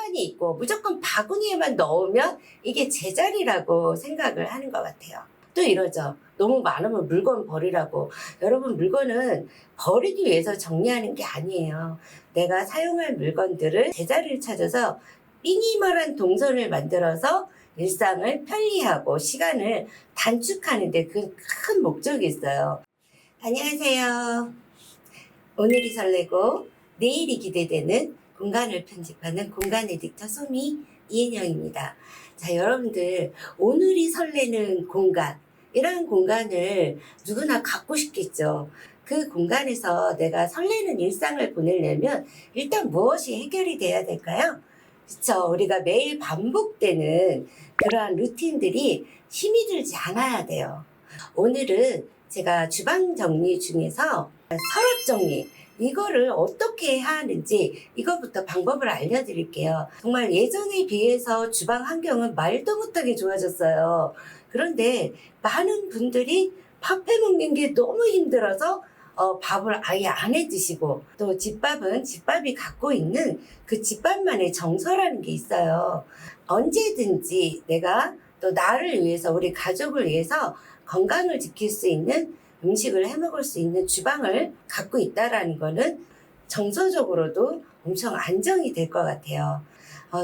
공간이 있고 무조건 바구니에만 넣으면 이게 제자리라고 생각을 하는 것 같아요. 또 이러죠. 너무 많으면 물건 버리라고. 여러분, 물건은 버리기 위해서 정리하는 게 아니에요. 내가 사용할 물건들을 제자리를 찾아서 미니멀한 동선을 만들어서 일상을 편리하고 시간을 단축하는 데 그 큰 목적이 있어요. 안녕하세요. 오늘이 설레고 내일이 기대되는 공간을 편집하는 공간 에디터 소미 이은영입니다. 자, 여러분들, 오늘이 설레는 공간, 이런 공간을 누구나 갖고 싶겠죠. 그 공간에서 내가 설레는 일상을 보내려면 일단 무엇이 해결이 돼야 될까요? 그쵸. 우리가 매일 반복되는 그러한 루틴들이 힘이 들지 않아야 돼요. 오늘은 제가 주방 정리 중에서 서랍 정리, 이거를 어떻게 해야 하는지 이거부터 방법을 알려드릴게요. 정말 예전에 비해서 주방 환경은 말도 못하게 좋아졌어요. 그런데 많은 분들이 밥 해먹는 게 너무 힘들어서 밥을 아예 안 해 드시고, 또 집밥은 집밥이 갖고 있는 그 집밥만의 정서라는 게 있어요. 언제든지 내가 또 나를 위해서, 우리 가족을 위해서 건강을 지킬 수 있는 음식을 해 먹을 수 있는 주방을 갖고 있다라는 거는 정서적으로도 엄청 안정이 될 것 같아요.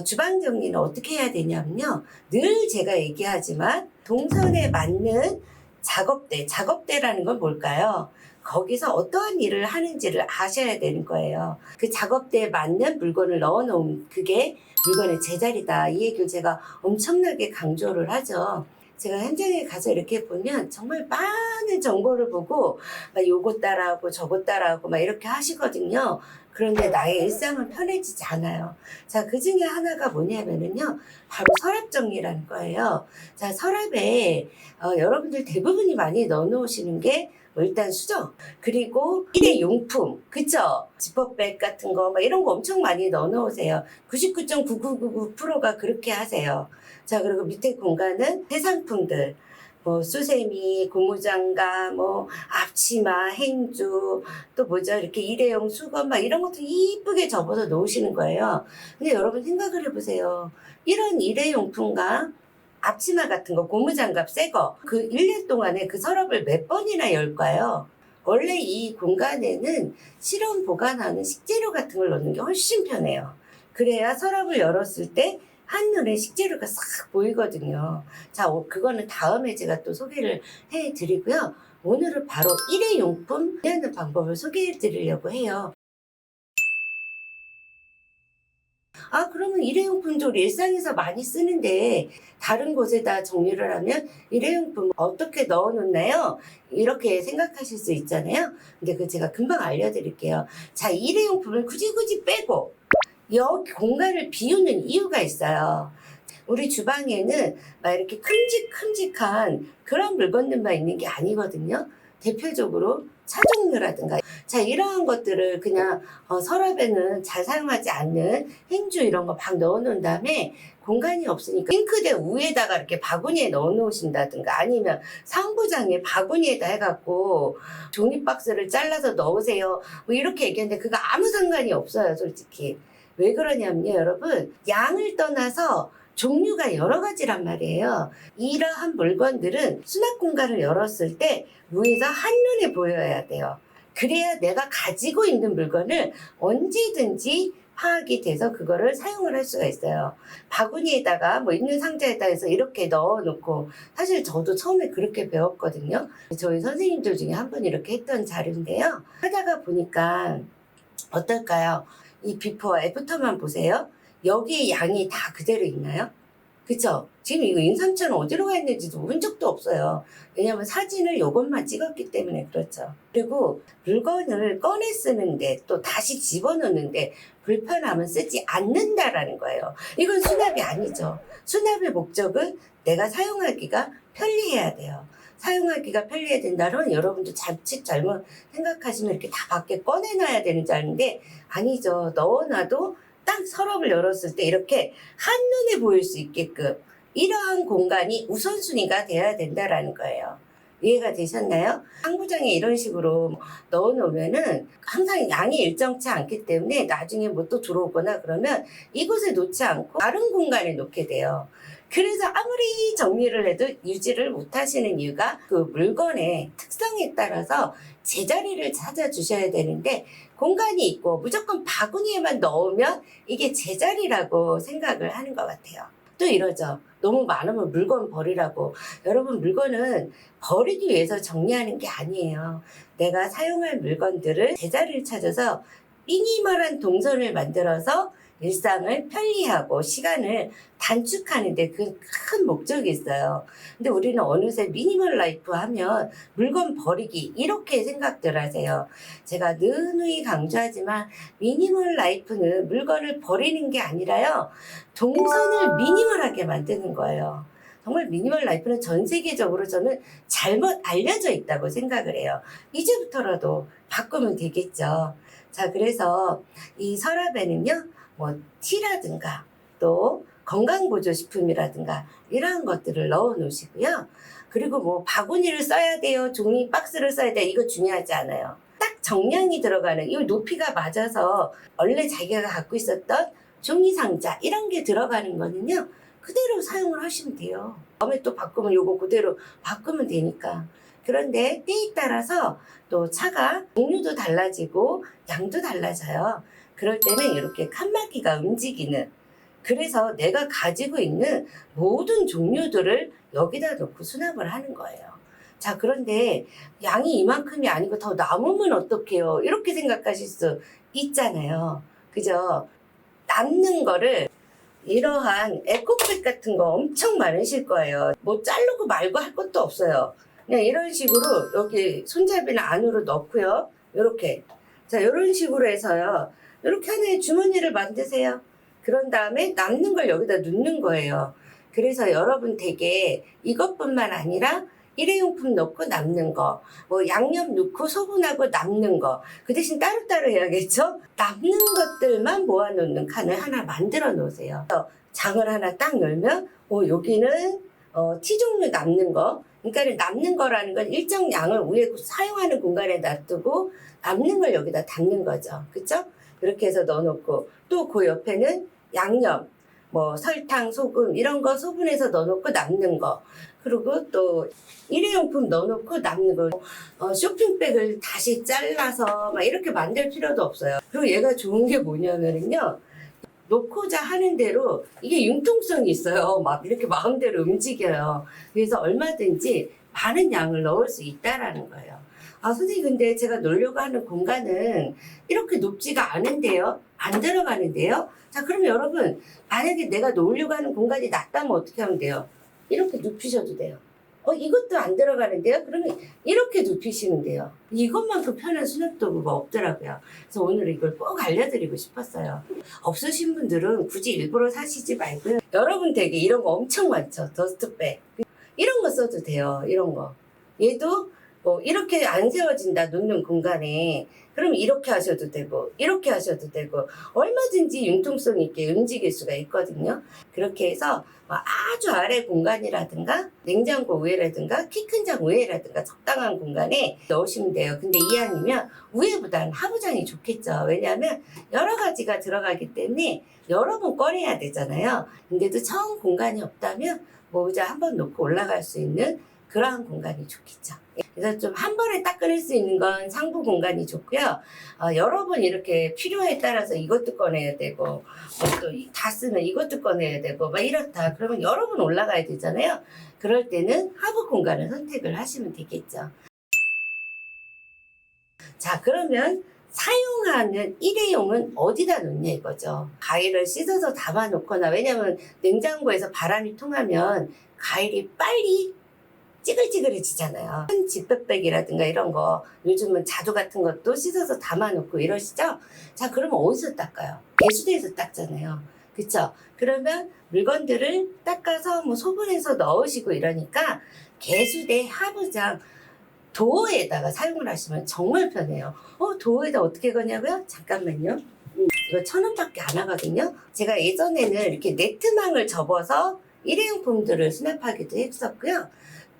주방 정리는 어떻게 해야 되냐면요. 늘 제가 얘기하지만 동선에 맞는 작업대라는 건 뭘까요? 거기서 어떠한 일을 하는지를 아셔야 되는 거예요. 그 작업대에 맞는 물건을 넣어놓은 그게 물건의 제자리다. 이 얘기를 제가 엄청나게 강조를 하죠. 제가 현장에 가서 이렇게 보면 정말 많은 정보를 보고 막 요거 따라하고 저거 따라하고 막 이렇게 하시거든요. 그런데 나의 일상은 편해지지 않아요. 자, 그 중에 하나가 뭐냐면은요, 바로 서랍 정리라는 거예요. 자, 서랍에 여러분들 대부분이 많이 넣어놓으시는 게 일단 수저, 그리고 일회용품, 그쵸? 지퍼백 같은 거, 막 이런 거 엄청 많이 넣어놓으세요. 99.9999%가 그렇게 하세요. 자, 그리고 밑에 공간은 해상품들, 뭐 수세미, 고무장갑, 뭐 앞치마, 행주, 또 뭐죠, 이렇게 일회용 수건 막 이런 것도 이쁘게 접어서 놓으시는 거예요. 근데 여러분 생각을 해보세요. 이런 일회용품과 앞치마 같은 거, 고무장갑 새 거, 그 1년 동안에 그 서랍을 몇 번이나 열까요? 원래 이 공간에는 실온 보관하는 식재료 같은 걸 넣는 게 훨씬 편해요. 그래야 서랍을 열었을 때 한눈에 식재료가 싹 보이거든요. 자, 그거는 다음에 제가 또 소개를 해드리고요. 오늘은 바로 일회용품 하는 방법을 소개해드리려고 해요. 그러면 일회용품도 우리 일상에서 많이 쓰는데 다른 곳에다 정리를 하면 일회용품 어떻게 넣어놓나요? 이렇게 생각하실 수 있잖아요. 근데 그 제가 금방 알려드릴게요. 자, 일회용품을 굳이 빼고 여기 공간을 비우는 이유가 있어요. 우리 주방에는 막 이렇게 큼직큼직한 그런 물건들만 있는 게 아니거든요. 대표적으로 차 종류라든가, 자, 이러한 것들을 그냥 서랍에는 잘 사용하지 않는 행주 이런 거 막 넣어 놓은 다음에 공간이 없으니까 싱크대 위에다가 이렇게 바구니에 넣어 놓으신다든가, 아니면 상부장에 바구니에다 해갖고 종이박스를 잘라서 넣으세요, 뭐 이렇게 얘기하는데 그거 아무 상관이 없어요, 솔직히. 왜 그러냐면요, 여러분, 양을 떠나서 종류가 여러 가지란 말이에요. 이러한 물건들은 수납 공간을 열었을 때 위에서 한눈에 보여야 돼요. 그래야 내가 가지고 있는 물건을 언제든지 파악이 돼서 그거를 사용을 할 수가 있어요. 바구니에다가 뭐 있는 상자에다 해서 이렇게 넣어놓고, 사실 저도 처음에 그렇게 배웠거든요. 저희 선생님들 중에 한 분 이렇게 했던 자료인데요. 하다가 보니까 어떨까요? 이 비포와 애프터만 보세요. 여기에 양이 다 그대로 있나요? 그쵸? 지금 이거 인삼차는 어디로 가 있는지도 본 적도 없어요. 왜냐면 사진을 요것만 찍었기 때문에 그렇죠. 그리고 물건을 꺼내 쓰는데 또 다시 집어넣는데 불편하면 쓰지 않는다라는 거예요. 이건 수납이 아니죠. 수납의 목적은 내가 사용하기가 편리해야 돼요. 사용하기가 편리해야 된다면 여러분도 자칫 잘못 생각하시면 이렇게 다 밖에 꺼내놔야 되는 줄 아는데 아니죠. 넣어놔도 딱 서랍을 열었을 때 이렇게 한눈에 보일 수 있게끔 이러한 공간이 우선순위가 돼야 된다라는 거예요. 이해가 되셨나요? 상부장에 이런 식으로 넣어놓으면은 항상 양이 일정치 않기 때문에 나중에 뭐 또 들어오거나 그러면 이곳에 놓지 않고 다른 공간에 놓게 돼요. 그래서 아무리 정리를 해도 유지를 못 하시는 이유가 그 물건의 특성에 따라서 제자리를 찾아주셔야 되는데, 공간이 있고 무조건 바구니에만 넣으면 이게 제자리라고 생각을 하는 것 같아요. 또 이러죠. 너무 많으면 물건 버리라고. 여러분, 물건은 버리기 위해서 정리하는 게 아니에요. 내가 사용할 물건들을 제자리를 찾아서 미니멀한 동선을 만들어서 일상을 편리하고 시간을 단축하는데 그 큰 목적이 있어요. 근데 우리는 어느새 미니멀 라이프 하면 물건 버리기 이렇게 생각들 하세요. 제가 느누이 강조하지만 미니멀 라이프는 물건을 버리는 게 아니라요, 동선을 미니멀하게 만드는 거예요. 정말 미니멀 라이프는 전 세계적으로 저는 잘못 알려져 있다고 생각을 해요. 이제부터라도 바꾸면 되겠죠. 자, 그래서 이 서랍에는요, 뭐 티라든가 또 건강보조식품이라든가 이러한 것들을 넣어 놓으시고요. 그리고 뭐 바구니를 써야 돼요, 종이 박스를 써야 돼요, 이거 중요하지 않아요. 딱 정량이 들어가는, 이 높이가 맞아서 원래 자기가 갖고 있었던 종이 상자 이런 게 들어가는 거는요, 그대로 사용을 하시면 돼요. 다음에 또 바꾸면 요거 그대로 바꾸면 되니까. 그런데 때에 따라서 또 차가 종류도 달라지고 양도 달라져요. 그럴 때는 이렇게 칸막이가 움직이는, 그래서 내가 가지고 있는 모든 종류들을 여기다 놓고 수납을 하는 거예요. 자, 그런데 양이 이만큼이 아니고 더 남으면 어떡해요? 이렇게 생각하실 수 있잖아요. 그죠? 남는 거를, 이러한 에코백 같은 거 엄청 많으실 거예요. 뭐 자르고 말고 할 것도 없어요. 그냥 이런 식으로 여기 손잡이는 안으로 넣고요. 이렇게. 자, 이런 식으로 해서요, 이렇게 하나의 주머니를 만드세요. 그런 다음에 남는 걸 여기다 넣는 거예요. 그래서 여러분 댁에 이것뿐만 아니라 일회용품 넣고 남는 거, 뭐 양념 넣고 소분하고 남는 거, 그 대신 따로따로 해야겠죠? 남는 것들만 모아놓는 칸을 하나 만들어 놓으세요. 장을 하나 딱 열면, 여기는 티 종류 남는 거, 그러니까 남는 거라는 건 일정 양을 위에 사용하는 공간에 놔두고 남는 걸 여기다 담는 거죠. 그쵸? 이렇게 해서 넣어놓고, 또 그 옆에는 양념, 뭐 설탕, 소금 이런 거 소분해서 넣어놓고 남는 거, 그리고 또 일회용품 넣어놓고 남는 거, 쇼핑백을 다시 잘라서 막 이렇게 만들 필요도 없어요. 그리고 얘가 좋은 게 뭐냐면요, 놓고자 하는 대로 이게 융통성이 있어요. 막 이렇게 마음대로 움직여요. 그래서 얼마든지 많은 양을 넣을 수 있다라는 거예요. 아, 선생님, 근데 제가 놓으려고 하는 공간은 이렇게 높지가 않은데요? 안 들어가는데요? 자, 그럼 여러분, 만약에 내가 놓으려고 하는 공간이 낮다면 어떻게 하면 돼요? 이렇게 눕히셔도 돼요. 이것도 안 들어가는데요? 그러면 이렇게 눕히시면 돼요. 이것만큼 편한 수납 도구가 없더라고요. 그래서 오늘 이걸 꼭 알려드리고 싶었어요. 없으신 분들은 굳이 일부러 사시지 말고요. 여러분 댁에 이런 거 엄청 많죠. 더스트백. 이런 거 써도 돼요. 이런 거. 얘도 뭐 이렇게 안 세워진다, 놓는 공간에. 그럼 이렇게 하셔도 되고 이렇게 하셔도 되고 얼마든지 융통성 있게 움직일 수가 있거든요. 그렇게 해서 아주 아래 공간이라든가 냉장고 위에라든가 키 큰 장 위에라든가 적당한 공간에 넣으시면 돼요. 근데 이왕이면 위에보다는 하부장이 좋겠죠. 왜냐하면 여러 가지가 들어가기 때문에 여러 번 꺼내야 되잖아요. 근데도 처음 공간이 없다면 모자 한번 놓고 올라갈 수 있는 그러한 공간이 좋겠죠. 그래서 좀 한 번에 딱 꺼낼 수 있는 건 상부 공간이 좋고요. 여러 번 이렇게 필요에 따라서 이것도 꺼내야 되고, 또 다 쓰면 이것도 꺼내야 되고, 막 이렇다. 그러면 여러 번 올라가야 되잖아요. 그럴 때는 하부 공간을 선택을 하시면 되겠죠. 자, 그러면 사용하는 일회용은 어디다 놓냐 이거죠. 과일을 씻어서 담아놓거나, 왜냐면 냉장고에서 바람이 통하면 과일이 빨리 찌글찌글해지잖아요. 큰 지퍼백이라든가 이런 거, 요즘은 자두 같은 것도 씻어서 담아놓고 이러시죠? 자, 그러면 어디서 닦아요? 배수대에서 닦잖아요. 그쵸? 그러면 물건들을 닦아서 뭐 소분해서 넣으시고 이러니까 개수대 하부장 도어에다가 사용을 하시면 정말 편해요. 도어에다 어떻게 거냐고요? 잠깐만요. 이거 1,000원밖에 안 하거든요. 제가 예전에는 이렇게 네트망을 접어서 일회용품들을 수납하기도 했었고요.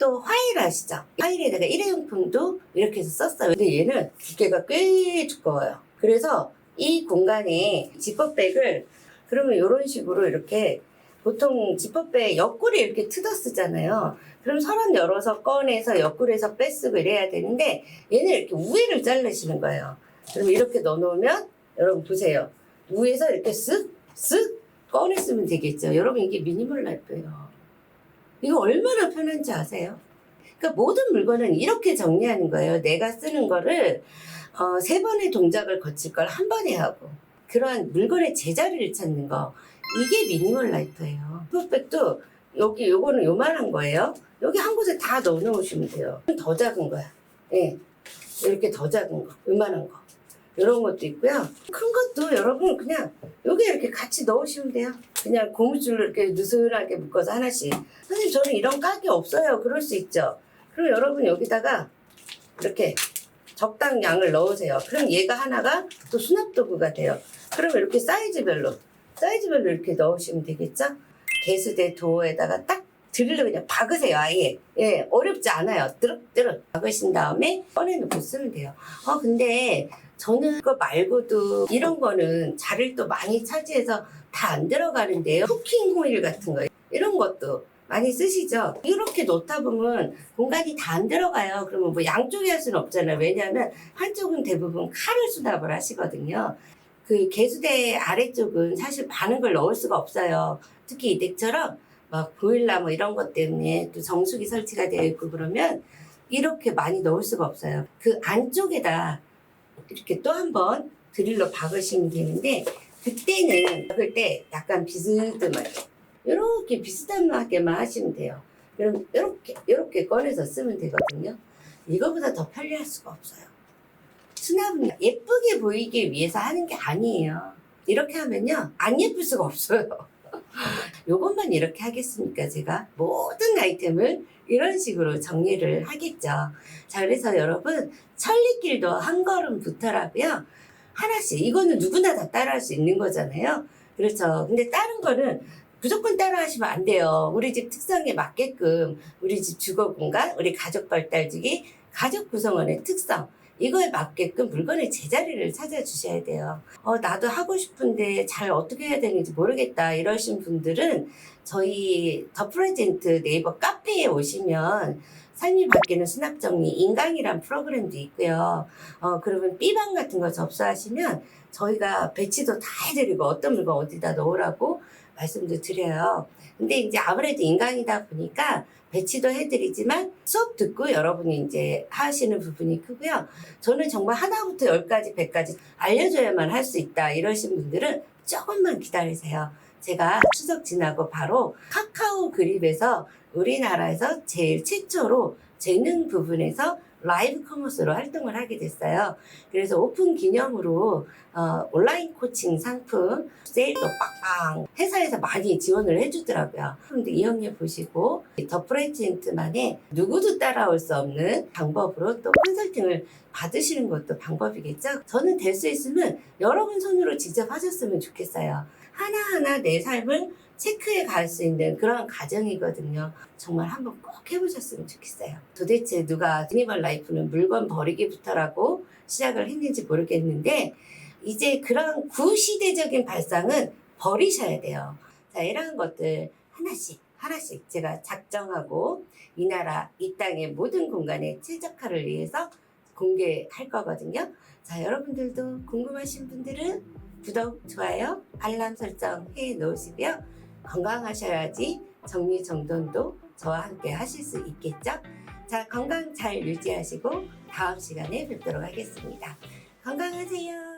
또 화일 아시죠? 화일에다가 일회용품도 이렇게 해서 썼어요. 근데 얘는 두께가 꽤 두꺼워요. 그래서 이 공간에 지퍼백을 그러면 이런 식으로 이렇게 보통 지퍼백 옆구리 이렇게 뜯어 쓰잖아요. 그럼 서랍 열어서 꺼내서 옆구리에서 빼쓰고 이래야 되는데 얘는 이렇게 우회를 자르시는 거예요. 그럼 이렇게 넣어놓으면 여러분 보세요. 위에서 이렇게 쓱 꺼내 쓰면 되겠죠. 여러분 이게 미니멀 라이프예요. 이거 얼마나 편한지 아세요? 그러니까 모든 물건은 이렇게 정리하는 거예요. 내가 쓰는 거를 3번의 동작을 거칠 걸 한 번에 하고 그런 물건의 제자리를 찾는 거 이게 미니멀 라이프예요. 지퍼백도 여기 요거는 요만한 거예요. 여기 한 곳에 다 넣어 놓으시면 돼요. 더 작은 거야. 예. 이렇게 더 작은 거, 요만한 거. 이런 것도 있고요. 큰 것도 여러분 그냥 여기 이렇게 같이 넣으시면 돼요. 그냥 고무줄로 이렇게 느슨하게 묶어서 하나씩. 선생님 저는 이런 깍이 없어요. 그럴 수 있죠. 그럼 여러분 여기다가 이렇게 적당량을 넣으세요. 그럼 얘가 하나가 또 수납 도구가 돼요. 그럼 이렇게 사이즈별로 이렇게 넣으시면 되겠죠? 개수대 도어에다가 딱 드릴로 그냥 박으세요. 아예. 예, 어렵지 않아요. 뜨륵뜨륵 박으신 다음에 꺼내놓고 쓰면 돼요. 근데 저는 그거 말고도 이런 거는 자리를 또 많이 차지해서 다 안 들어가는데요. 쿠킹 호일 같은 거 이런 것도 많이 쓰시죠? 이렇게 놓다 보면 공간이 다 안 들어가요. 그러면 뭐 양쪽에 할 수는 없잖아요. 왜냐하면 한쪽은 대부분 칼을 수납을 하시거든요. 그 개수대 아래쪽은 사실 많은 걸 넣을 수가 없어요. 특히 이 덱처럼 막 보일러 뭐 이런 것 때문에 또 정수기 설치가 되어 있고 그러면 이렇게 많이 넣을 수가 없어요. 그 안쪽에다 이렇게 또 한 번 드릴로 박으시면 되는데 그때는 박을 때 약간 비스듬하게 이렇게 비스듬하게만 하시면 돼요. 그럼 이렇게 꺼내서 쓰면 되거든요. 이거보다 더 편리할 수가 없어요. 수납은 예쁘게 보이기 위해서 하는 게 아니에요. 이렇게 하면요 안 예쁠 수가 없어요. 요것만 이렇게 하겠습니까? 제가 모든 아이템을 이런 식으로 정리를 하겠죠. 자, 그래서 여러분 천리길도 한 걸음부터라고요. 하나씩 이거는 누구나 다 따라할 수 있는 거잖아요. 그렇죠. 근데 다른 거는 무조건 따라하시면 안 돼요. 우리 집 특성에 맞게끔 우리 집 주거 공간, 우리 가족 발달주기, 가족 구성원의 특성 이거에 맞게끔 물건의 제자리를 찾아주셔야 돼요. 나도 하고 싶은데 잘 어떻게 해야 되는지 모르겠다 이러신 분들은 저희 더 프레젠트 네이버 카페에 오시면 삶이 바뀌는 수납정리 인강이란 프로그램도 있고요. 그러면 B방 같은 거 접수하시면 저희가 배치도 다 해드리고 어떤 물건 어디다 넣으라고 말씀도 드려요. 근데 이제 아무래도 인강이다 보니까 배치도 해드리지만 수업 듣고 여러분이 이제 하시는 부분이 크고요. 저는 정말 하나부터 10까지, 100까지 알려줘야만 할 수 있다 이러신 분들은 조금만 기다리세요. 제가 추석 지나고 바로 카카오 그립에서 우리나라에서 제일 최초로 재능 부분에서 라이브 커머스로 활동을 하게 됐어요. 그래서 오픈 기념으로 온라인 코칭 상품 세일도 빵빵 회사에서 많이 지원을 해주더라고요. 그런데 이용해 보시고 더 프레젠트만의 누구도 따라올 수 없는 방법으로 또 컨설팅을 받으시는 것도 방법이겠죠. 저는 될 수 있으면 여러분 손으로 직접 하셨으면 좋겠어요. 하나하나 내 삶을 체크해 갈 수 있는 그런 과정이거든요. 정말 한번 꼭 해보셨으면 좋겠어요. 도대체 누가 미니멀 라이프는 물건 버리기부터라고 시작을 했는지 모르겠는데 이제 그런 구시대적인 발상은 버리셔야 돼요. 자, 이런 것들 하나씩 제가 작정하고 이 나라, 이 땅의 모든 공간에 최적화를 위해서 공개할 거거든요. 자, 여러분들도 궁금하신 분들은 구독, 좋아요, 알람 설정 해 놓으시고요. 건강하셔야지 정리정돈도 저와 함께 하실 수 있겠죠? 자, 건강 잘 유지하시고 다음 시간에 뵙도록 하겠습니다. 건강하세요.